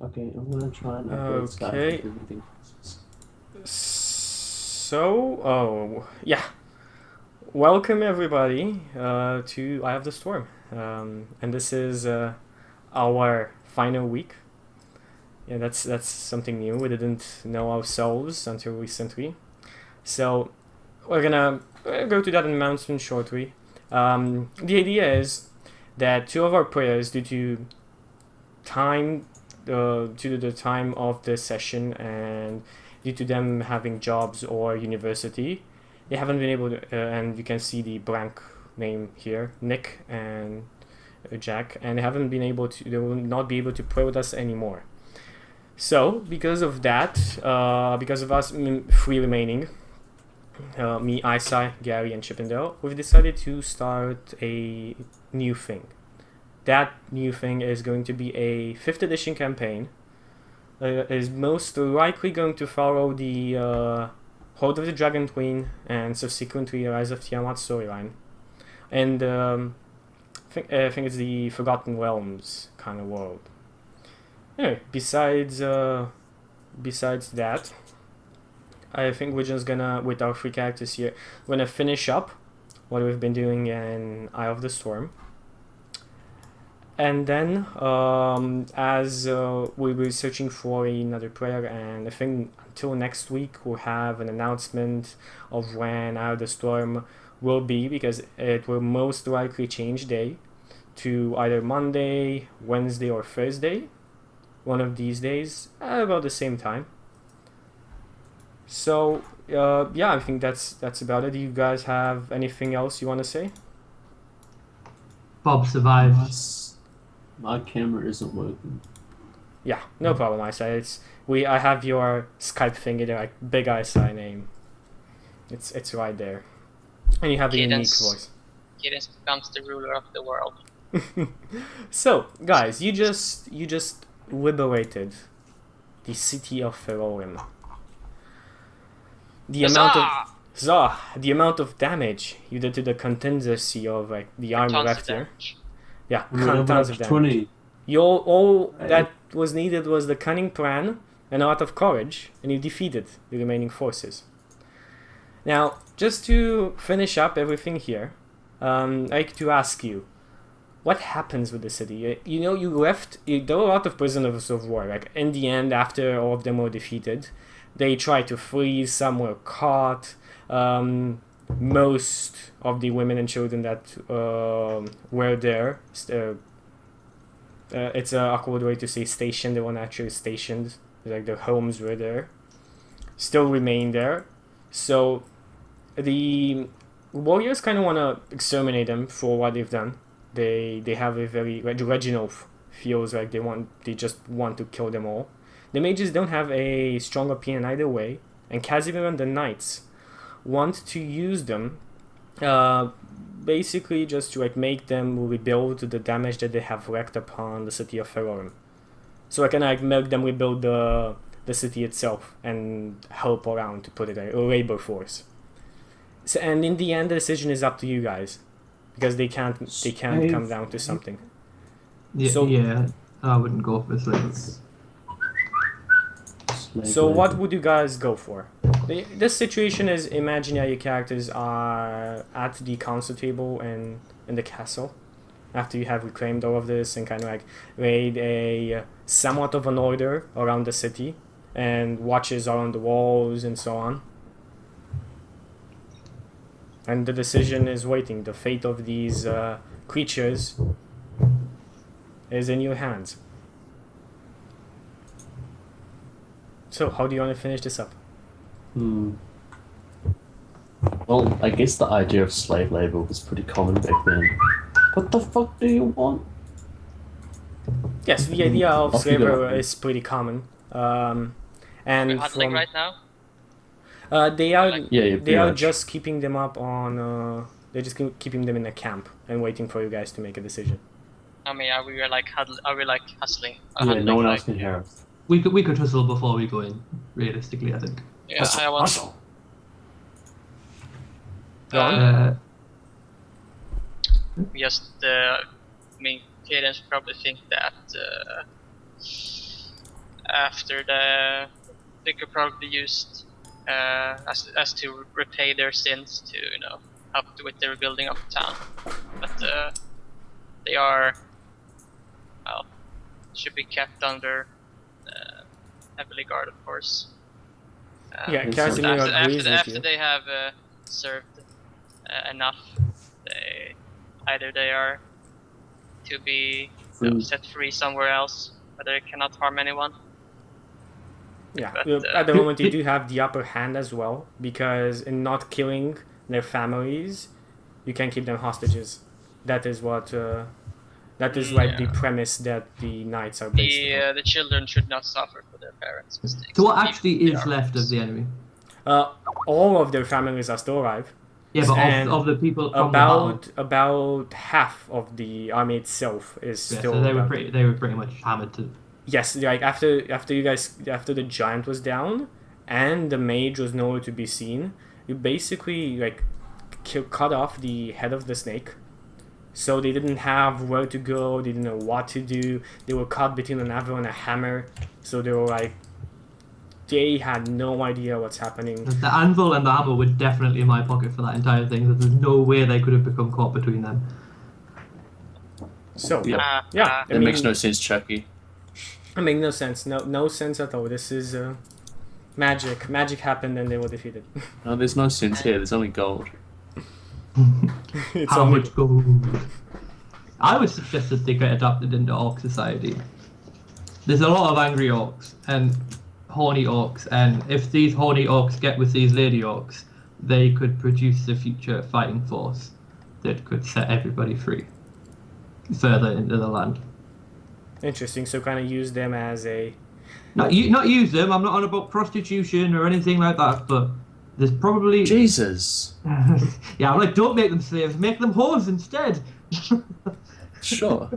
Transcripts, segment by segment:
Okay, I'm gonna try and upgrade Sky for Okay. everything. So, yeah. Welcome everybody to Eye of the Storm. And this is our final week. Yeah, that's something new. We didn't know ourselves until recently. So we're gonna go to that announcement shortly. The idea is that two of our players, due to time, due to the time of the session and due to them having jobs or university, they haven't been able to. And you can see the blank name here, Nick and Jack, and they haven't been able to. They will not be able to play with us anymore. So because of that, because of us three remaining, me, Isai, Gary, and Chippendale, we've decided to start a new thing. That new thing is going to be a 5th edition campaign. Is most likely going to follow the Hold of the Dragon Queen and subsequently Rise of Tiamat storyline. And I think it's the Forgotten Realms kind of world. Anyway, besides that, I think we're just gonna, with our three characters here, we're gonna finish up what we've been doing in Eye of the Storm. And then, as we'll be searching for another player, and I think until next week we'll have an announcement of when Eye of the Storm will be, because it will most likely change day to either Monday, Wednesday, or Thursday. One of these days at about the same time. So yeah, I think that's about it. Do you guys have anything else you want to say? Bob survived. My camera isn't working. Yeah, no problem. I say I have your Skype thing there, like Big Isai name. It's right there, and you have a unique voice. Giddens becomes the ruler of the world. So guys, you just liberated the city of Ferorim. The amount of damage you did to the contingency of like the army left here. Yeah, tons of damage. 20. All that was needed was the cunning plan and a lot of courage, and you defeated the remaining forces. Now, just to finish up everything here, I'd like to ask you, what happens with the city? You know, you left. There were a lot of prisoners of war. Like in the end, after all of them were defeated, they tried to flee. Some were caught. Most of the women and children that were there, it's an awkward way to say stationed. They weren't actually stationed. Like their homes were there, still remain there. So the warriors kind of want to exterminate them for what they've done. They have a very Reginald feels like they just want to kill them all. The mages don't have a strong opinion either way, and Casimir and the knights want to use them, basically just to like make them rebuild the damage that they have wreaked upon the city of Ferorim. So I can like make them rebuild the city itself and help around to put it a labor force. So, and in the end, the decision is up to you guys. Because they can't come down to something. Yeah, I wouldn't go for slaves. So what would you guys go for? This situation is, imagine your characters are at the council table in the castle after you have reclaimed all of this and kind of like laid a somewhat of an order around the city and watches around the walls and so on. And the decision is waiting. The fate of these creatures is in your hands. So, how do you want to finish this up? Well, I guess the idea of slave labor was pretty common back then. What the fuck do you want? Yes, the idea of slave labor is pretty common. And we're huddling right now? They are they are much. just keeping them up on. They're just keeping them in a camp and waiting for you guys to make a decision. I mean, are we like hustling? Yeah, no one else can hear us. We could hustle before we go in. Realistically, I think. Yeah, I want. Hustle. Just, I mean, Cadence probably think that after they could probably be used as to repay their sins to help with the rebuilding of the town. But they are should be kept under heavily guard, of course. Yeah, Casimir agrees with after you. they have served enough, either they are to be set free somewhere else, where they cannot harm anyone. Yeah, But, at the moment you do have the upper hand as well, because in not killing their families, you can keep them hostages. That is what. That is like the premise that the knights are based on. The children should not suffer for their parents' mistakes. So what actually They is are left of the enemy? All of their families are still alive. Yeah, but And of the people from the battle. about half of the army itself is Yeah, still. so they were pretty much hammered to. Yes, like after the giant was down and the mage was nowhere to be seen, you basically like cut off the head of the snake. So they didn't have where to go, they didn't know what to do, they were caught between an anvil and a hammer, so they were like, they had no idea what's happening. The anvil and the hammer were definitely in my pocket for that entire thing. There's no way they could have become caught between them. So, Yeah. yeah. It makes no sense, Chucky. It makes no sense, no sense at all. This is magic. Magic happened and they were defeated. No, there's no sense here, there's only gold. It's How only much gold? I would suggest that they get adopted into orc society. There's a lot of angry orcs and horny orcs, and if these horny orcs get with these lady orcs, they could produce a future fighting force that could set everybody free further into the land. interesting. So kind of use them as a. Not use them. I'm not on about prostitution or anything like that, but there's probably. Jesus. Yeah, I'm like, don't make them slaves. Make them whores instead. Sure.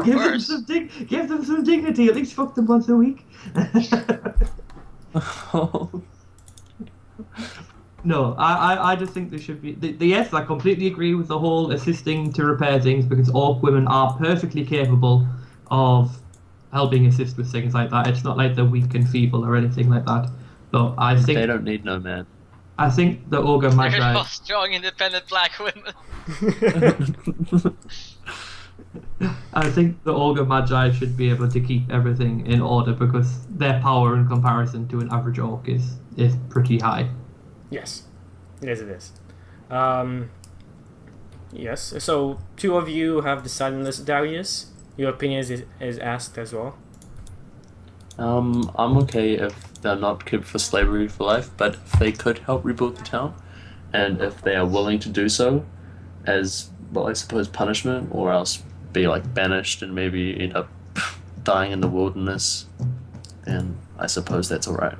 Give them some dignity. At least fuck them once a week. No, I just think there should be. Yes, I completely agree with the whole assisting to repair things, because orc women are perfectly capable of helping assist with things like that. It's not like they're weak and feeble or anything like that. But I think They don't need no man. I think the ogre They're magi. all strong, independent black women. I think the ogre magi should be able to keep everything in order, because their power in comparison to an average orc is pretty high. Yes, it is. Yes. So two of you have decided on this. Darius, your opinion is asked as well. I'm okay if they're not kept for slavery for life, but if they could help rebuild the town, and if they are willing to do so as, well, I suppose punishment, or else be like banished and maybe end up dying in the wilderness, then I suppose that's alright.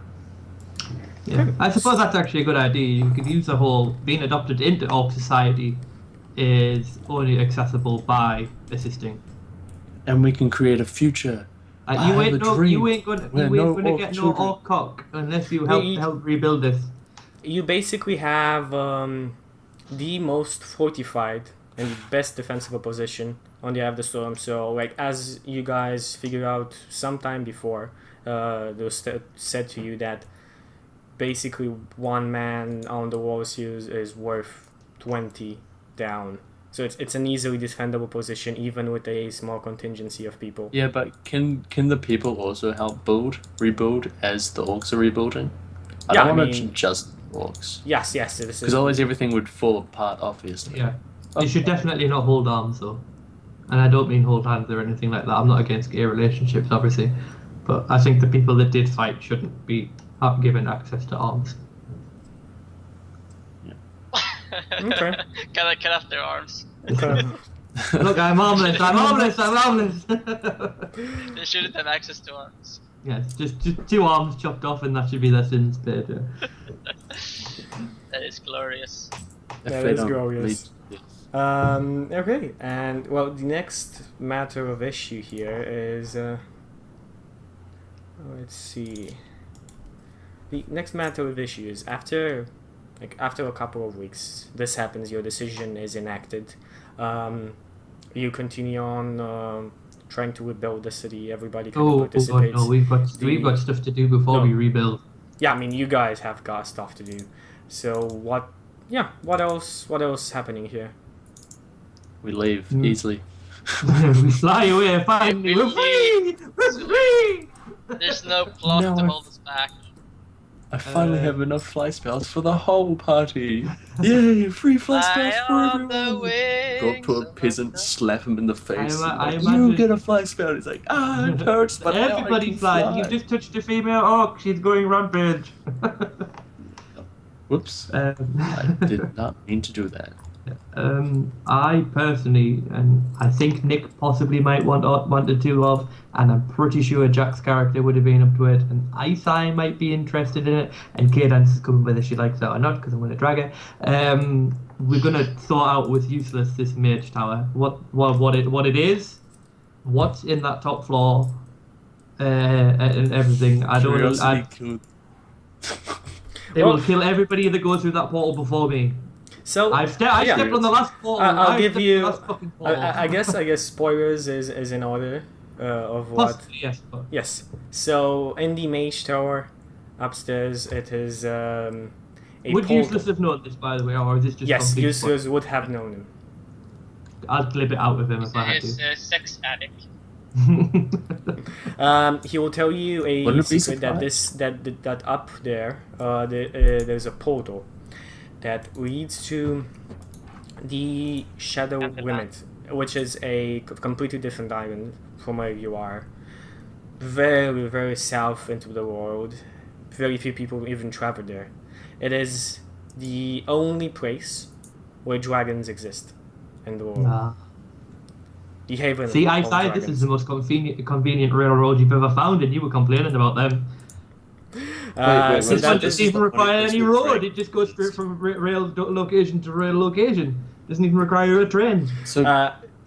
Yeah, I suppose that's actually a good idea. You could use the whole being adopted into orc society is only accessible by assisting. And we can create a future. You ain't gonna get no children. orc cock unless you help rebuild this. You basically have the most fortified and best defensible position on the Eye of the Storm. So, like, as you guys figured out sometime before, they was said to you that basically one man on the walls is worth 20 down. So it's an easily defendable position, even with a small contingency of people. Yeah, but can the people also help rebuild as the orcs are rebuilding? I don't want to just orcs. Yes. Because otherwise everything would fall apart, obviously. Yeah. You should definitely not hold arms, though. And I don't mean hold hands or anything like that. I'm not against gay relationships, obviously. But I think the people that did fight shouldn't be given access to arms. Okay. Cut off their arms. Look, I'm armless. They shouldn't have access to arms. Yes, just 2 arms chopped off, and that should be their sins paid. That is glorious. That is glorious. Okay, and well, the next matter of issue here is let's see. The next matter of issue is after a couple of weeks, this happens. Your decision is enacted. You continue on trying to rebuild the city. Everybody kind of Oh, God, participates. no, we've got stuff to do before No. we rebuild. Yeah, I mean, you guys have got stuff to do. So what? Yeah, what else? What else happening here? We leave Mm. easily. We fly away, finally. We're free! We're free! There's no plot No, to I- hold us back. I finally Uh, have enough fly spells for the whole party. Yay, free fly spells Fly for on the everyone. Go up wings to a of peasant, the- slap him in the face. I and imagine- you get a fly spell. He's like, it hurts, but now I Everybody can flies. fly. You've just touched a female orc. She's going rampage. Whoops. I did not mean to do that. I personally, and I think Nick possibly might wanted to of, and I'm pretty sure Jack's character would have been up to it, and I might be interested in it, and Cadence is coming whether she likes that or not, because I'm going to drag her. We're going to sort out with Useless this mage tower, what it is, what's in that top floor, and everything. Curiosity killed. It will kill everybody that goes through that portal before me. So I stepped on the last portal. I'll give stepped on you- the last fucking portal. I guess spoilers is in order of what. Possibly, yes. But Yes. So in the mage tower upstairs, it is a would portal. Useless have known this, by the way, or is this just Yes, complete Useless would have known him. I'll clip it out of him if I had He's a sex addict. to. He will tell you a Wouldn't be secret that surprised. that up there, there's a portal that leads to the Shadow And the Limit, which is a completely different island from where you are. Very, very south into the world. Very few people even travel there. It is the only place where dragons exist in the world. Nah. The haven. See, I of decided this dragons. is the most convenient railroad you've ever found, and you were complaining about them. wait, so This that one is doesn't the even only require place any with road. trains. It just goes straight from location to rail location. Doesn't even require a train. So,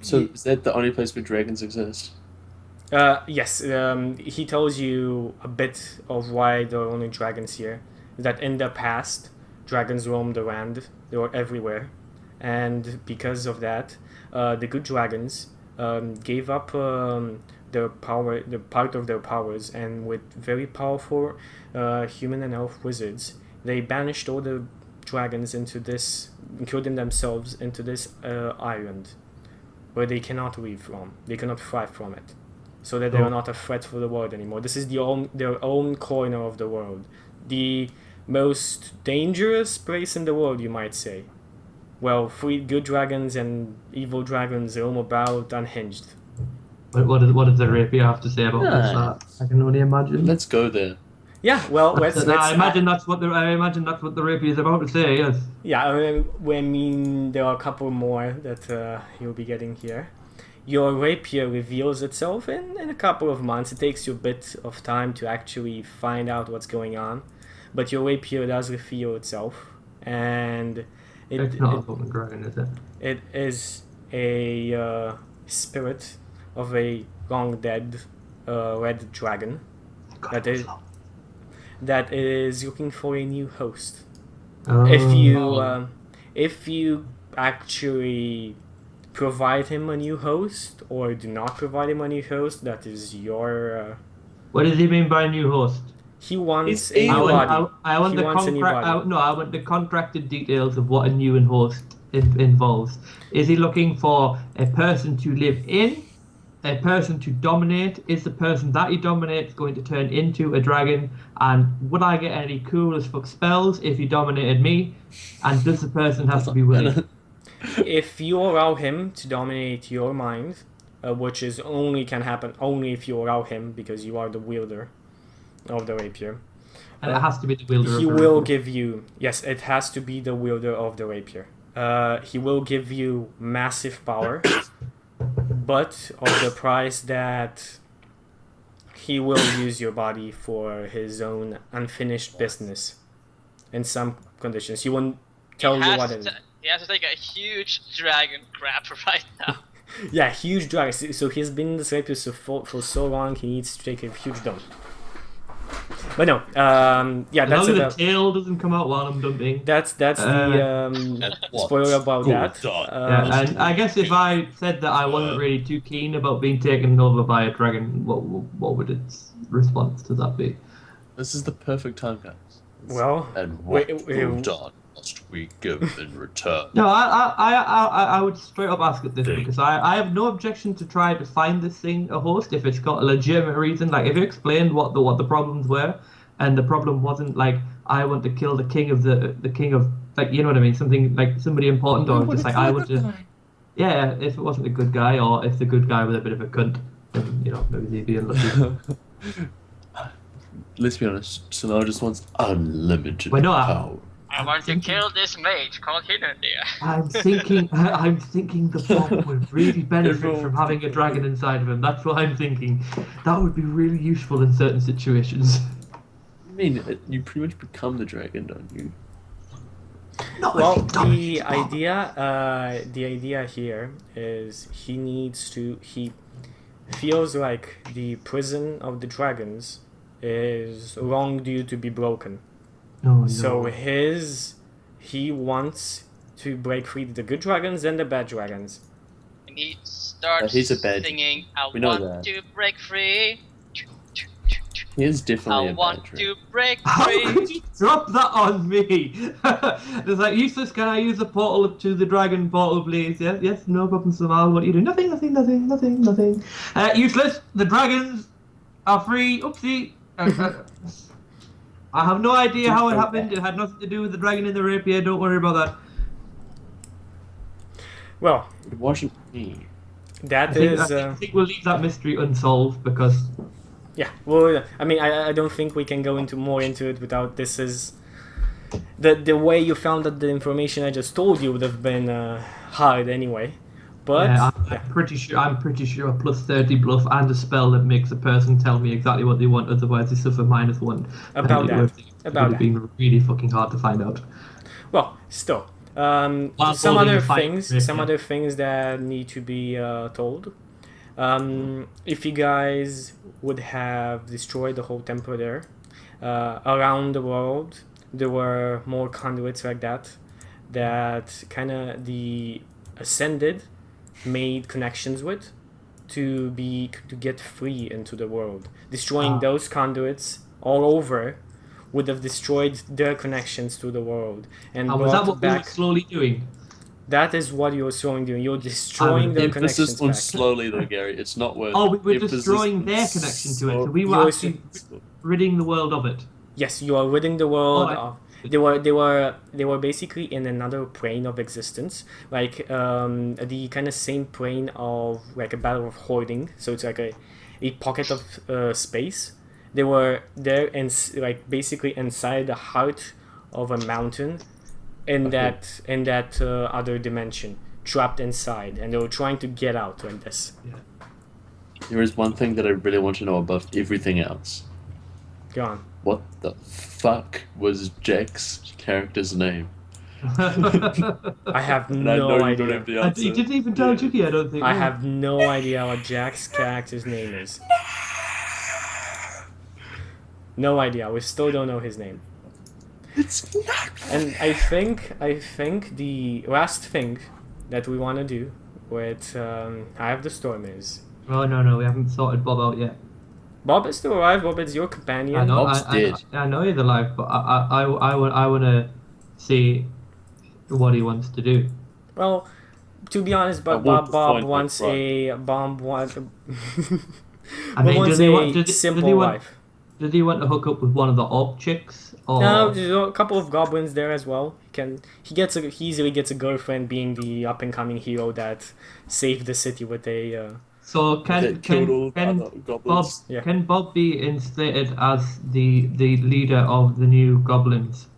so he- is that the only place where dragons exist? Yes, he tells you a bit of why there are only dragons here. That in the past, dragons roamed around; they were everywhere, and because of that, the good dragons gave up their power, the part of their powers, and with very powerful human and elf wizards, they banished all the dragons into this, including themselves, into this island, where they cannot leave from. They cannot thrive from it. So that they are not a threat for the world anymore. This is their own corner of the world. The most dangerous place in the world, you might say. Well, three good dragons and evil dragons roam about unhinged. What does the rapier have to say about this? I can only imagine. Let's go there. Yeah, well, let's I imagine that's what the rapier is about to say. Yes. yeah, I mean, there are a couple more that you'll be getting here. Your rapier reveals itself in a couple of months. It takes you a bit of time to actually find out what's going on, but your rapier does reveal itself, and It's not a fucking dragon, is it? it is a spirit of a long dead red dragon God, That is- that is looking for a new host. Oh. If you actually provide him a new host or do not provide him a new host, that is your. What does he mean by new host? He wants It's a evil. new body. I want He the wants a new contract. body. I want the contracted details of what a new and host involves. Is he looking for a person to live in, a person to dominate? Is the person that he dominates going to turn into a dragon? And would I get any cool as fuck spells if he dominated me? And does the person have to be willing? If you allow him to dominate your mind, which is only can happen only if you allow him, because you are the wielder of the rapier. And it has to be the wielder. He of the will rapier. give you, yes, it has to be the wielder of the rapier. He will give you massive power, but of the price that he will use your body for his own unfinished business. In some conditions, he won't tell you what it is. He has to take a huge dragon crap right now. Yeah, huge dragon. So he's been in this rapier for so long, he needs to take a huge dump. But no, yeah, As that's long as about. the tail doesn't come out while I'm dumping. That's the spoiler about that. Yeah, and I guess if I said that I wasn't really too keen about being taken over by a dragon, what would its response to that be? This is the perfect time, guys. Well, And what wait, Gul'dan must we give in return? No, I would straight up ask it this because I have no objection to try to find this thing a host if it's got a legitimate reason. Like if you explained what the problems were, and the problem wasn't like I want to kill the king of like you know what I mean, something like somebody important, or just like I want to. Yeah, if it wasn't a good guy, or if the good guy was a bit of a cunt, then you know maybe they'd be unlucky. Let's be honest, Sonar just wants unlimited Well, no, power. I want to kill this mage called Hinundia. I'm thinking the bomb would really benefit from having a dragon inside of him. That's what I'm thinking. That would be really useful in certain situations. I mean, you pretty much become the dragon, don't you? Not well, if he dominates the idea here is he feels like the prison of the dragons is long due to be broken. No. So he wants to break free the good dragons and the bad dragons. And he starts he's a bad- singing, I we know want that. to break free. He is definitely I a want bad dragon. to break How free. could you drop that on me? It's like, useless, can I use the portal to the dragon portal, please? Yes, no problem, Samal. What do you do? Nothing. Useless, the dragons are free. Oopsie. I have no idea how it happened. It had nothing to do with the dragon in the rapier. Don't worry about that. Well, It wasn't me. that I think, is. I think we'll leave that mystery unsolved because Yeah, well, I mean, I don't think we can go more into it without this is... The way you found out the information I just told you would have been hard anyway. But, yeah, I'm pretty sure a plus 30 bluff and a spell that makes a person tell me exactly what they want, otherwise they suffer -1. About that. It would have been really fucking hard to find out. well, still. While Some holding other the fight, things that need to be told. If you guys would have destroyed the whole temple there, around the world, there were more conduits like that kind of the Ascended made connections with to get free into the world. Destroying those conduits all over would have destroyed their connections to the world and Was that brought what we were back. slowly doing? That is what you're doing. You're destroying their connections Emphasis on back. slowly, though, Gary. It's not worth. Oh, we were emphasis destroying on their connection to it. So we You're were actually ridding the world of it. Yes, you are ridding the world Oh, of. They were basically in another plane of existence, like the kind of same plane of like a battle of hoarding. So it's like a pocket of space. They were there and like basically inside the heart of a mountain, in that other dimension, trapped inside, and they were trying to get out like this. There is one thing that I really want to know above everything else. Go on. What the fuck was Jack's character's name? I have And I know no you don't idea. have the answer. You didn't even tell Juki, I don't think. I have no idea what Jack's character's name is. No idea. We still don't know his name. It's not. And I think the last thing that we want to do with Eye of the Storm is Oh no, we haven't sorted Bob out yet. Bob is still alive. Bob is your companion. I know, Bob's dead. I know he's alive, but I want to see what he wants to do. Well, to be honest, but won't Bob define wants my a Bob wants I mean, wants does he a want? simple life. Does he want to hook up with one of the orc chicks? Or... No, there's a couple of goblins there as well. He easily gets a girlfriend, being the up and coming hero that saved the city with a. So That killed all the other Bob goblins. Yeah. can Bob be instated as the leader of the new goblins?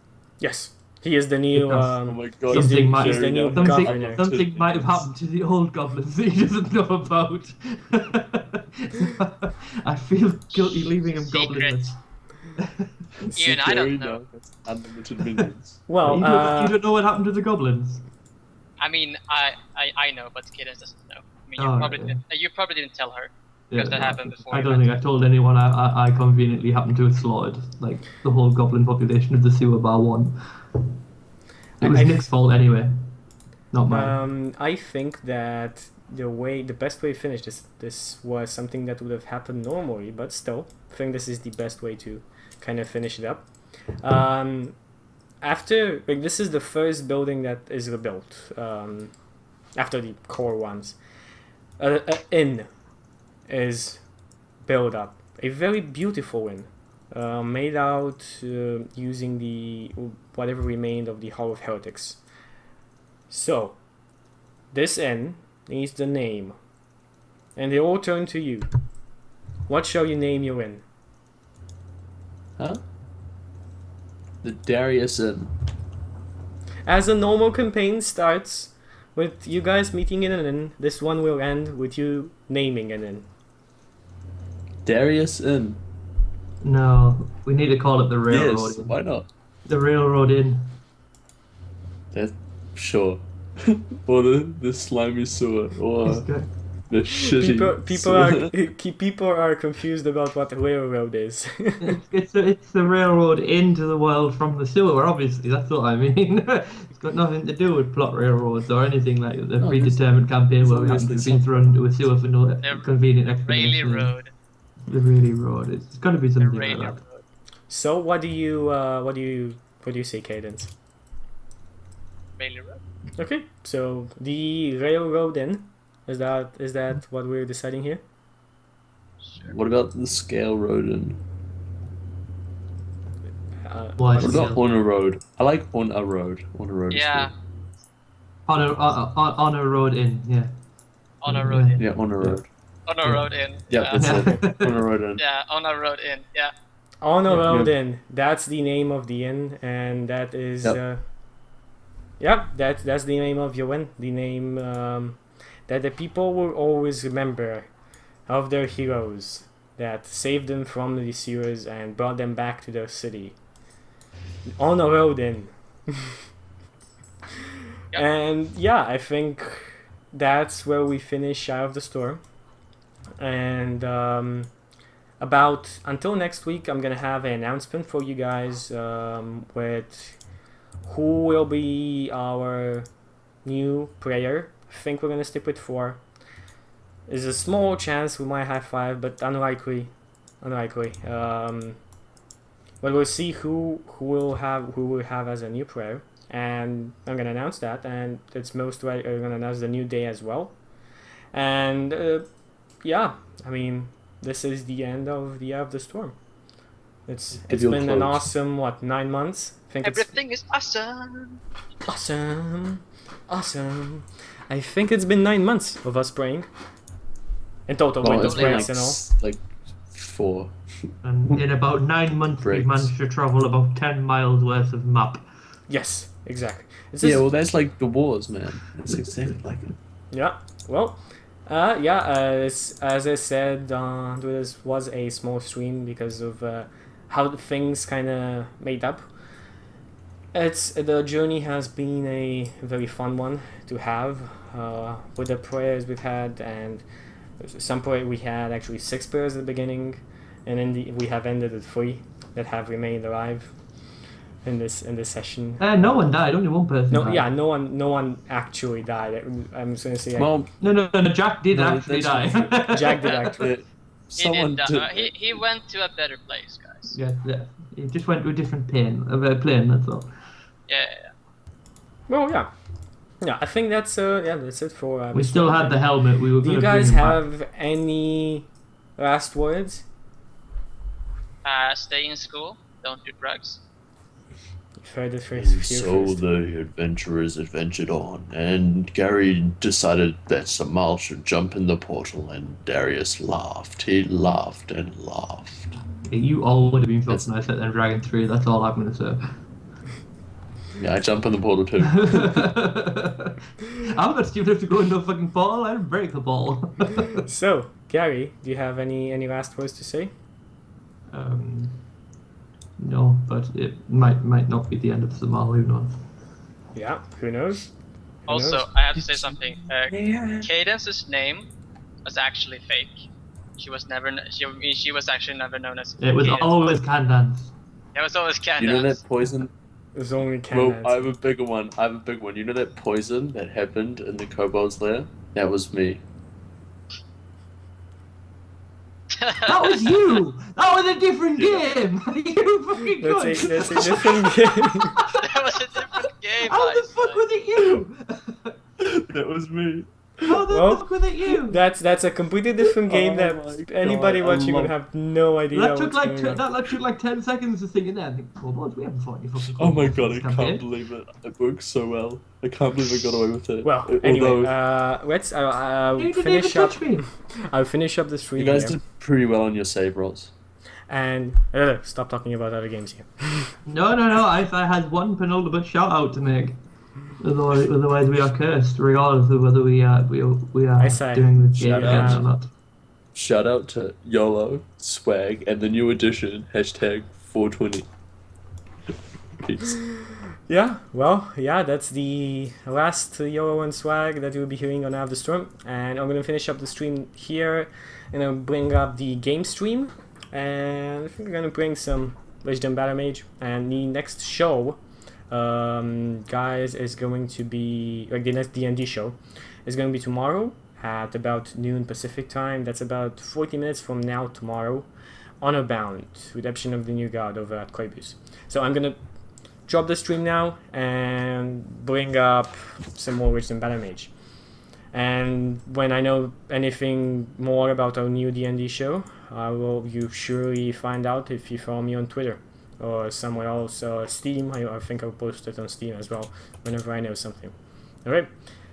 Yes, he is the new. Because- Oh my god. Something might- he's the new something- governor. Something might have happened to the old goblins that he doesn't know about. I feel guilty leaving him Secret. goblinless. Even I don't know. Unlimited minions. Well, you don't know what happened to the goblins? I mean, I know, but Cadence doesn't know. I mean, Oh, you yeah. probably didn't tell her. Because that happened before. I don't think I told anyone I conveniently happened to have slaughtered like the whole goblin population of the sewer bar one. It was Nick's fault anyway, not mine. I think that the best way to finish this was something that would have happened normally, but still, I think this is the best way to kind of finish it up. After, like, this is the first building that is rebuilt, after the core ones. An inn is built up, a very beautiful inn, made out using the whatever remained of the Hall of Heretics. So, this inn needs the name, and they all turn to you. What shall you name your inn? Huh? The Darius Inn. As a normal campaign starts with you guys meeting in an inn, this one will end with you naming an inn. Darius Inn. No, we need to call it the Railroad Yes, Inn. why not? The Railroad Inn. That's sure. Or the slimy sewer, or It's good. the shitty People are confused about what railroad is. It's the railroad into the world from the sewer, obviously, that's what I mean. It's got nothing to do with plot railroads or anything like the No, predetermined campaign where we happen to obviously have been thrown into a sewer for no The convenient Rayleigh explanation. Road. The Rayleigh Road. It's got to be The something Rayleigh like that. Road. So what do you say, Cadence? Rayleigh Road. Okay, so the railroad inn, is that what we're deciding here? Sure. What about the Scale Road and Why? what about On a Road? I like On a Road. On a Road. is Yeah, On a road in, yeah. on a road cool. in. Yeah, On a Road. On a road in. Yeah, that's it. On a Road in. Yeah, on a road in. Yeah. On a Yeah, road yeah. inn. That's the name of the inn, and that is Yep. that's the name of your inn. The name that the people will always remember of their heroes that saved them from the sewers and brought them back to their city. On a road inn. Yep. And yeah, I think that's where we finish Eye of the Storm. And about until next week, I'm gonna have an announcement for you guys with who will be our new player. I think we're gonna stick with 4. There's a small chance we might have 5, but unlikely. But we'll see who we'll have as a new player, and I'm gonna announce that, and it's most likely I'm gonna announce the new day as well. And yeah, I mean, this is the end of the Eye of the Storm. It's Give been your an clothes. awesome 9 months. I think Everything is awesome. it's awesome. I think it's been 9 months of us playing. In total, Well, with it's the been breaks like, and all. like 4. And in about 9 months, we Breaks. managed to travel about 10 miles worth of map. Yes, exactly. It's Yeah, just- well, that's like the wars, man. It's exactly like it. Yeah. Well, as I said, this was a small stream because of how the things kind of made up. The journey has been a very fun one to have with the players we've had, and some players we had actually 6 players at the beginning, and then we have ended with 3 that have remained alive in this session. No one died, only one person No, died. yeah, no one actually died. I'm just gonna say Well, No, Jack did No, actually die. that's Jack did actually. it, someone He did. did. He went to a better place, guys. yeah. He just went to a different plane, that's all. Yeah. Well, yeah. I think that's it for. We this still one. had the helmet, we were Do going you to bring guys him back. have any last words? Stay in school. Don't do drugs. You've heard it first. And so the adventurers adventured on, and Gary decided that Samal should jump in the portal, and Darius laughed. He laughed and laughed. Yeah, you all would have been That's- fucking nice at Dragon 3, that's all I'm going to say. Yeah, I jump in the portal too. I'm not stupid enough to go into a fucking ball, I'll break the ball. So, Gary, do you have any last words to say? No, but it might not be the end of Samal, who knows. Yeah, who knows? Who Also, knows? I have to say something. Cadence's name was actually fake. She was never. She was actually never known as. It was Cadance. always Candance. It was always Cadance. You know that poison? There's only Well, Candace. I have a bigger one. You know that poison that happened in the kobold's lair? That was me. That was you! That was a different game! You fucking That's cunt! a different game. That was a different game. How the Isaac. fuck was it you? That was me. How the Well, fuck was it you? That's a completely different game Oh that my anybody God, I watching would love- have no idea That what's took like going on. that took like 10 seconds to think in there. I think, oh boys, we haven't fought any fucking Oh my kobolds god, in I this can't campaign." believe it. It worked so well. I can't believe I got away with it. Well, Although, anyway, let's I'll You didn't even finish up. touch me. I'll finish up the stream you guys here. did pretty well on your save rolls. And stop talking about other games here. No. I had one penultimate shout out to make. Otherwise, we are cursed, regardless of whether we are I say, doing the game shout again out. or not. Shout out to YOLO, Swag, and the new edition, #420. Peace. Yeah, well, yeah, that's the last YOLO and Swag that you'll be hearing on Out of the Storm. And I'm gonna finish up the stream here, and I'll bring up the game stream. And I think we're gonna bring some Wisdom Battle Mage. And the next show, guys, is going to be like the next D&D show is going to be tomorrow at about noon Pacific time. That's about 40 minutes from now tomorrow. Honor Bound, Redemption of the New God over at Koibus. So I'm gonna drop the stream now and bring up some more Wisdom Battle Mage. And when I know anything more about our new D&D show, you surely find out if you follow me on Twitter or somewhere else. Steam, I think I'll post it on Steam as well whenever I know something. Alright,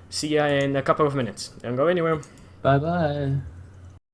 see ya in a couple of minutes. Don't go anywhere. Bye bye.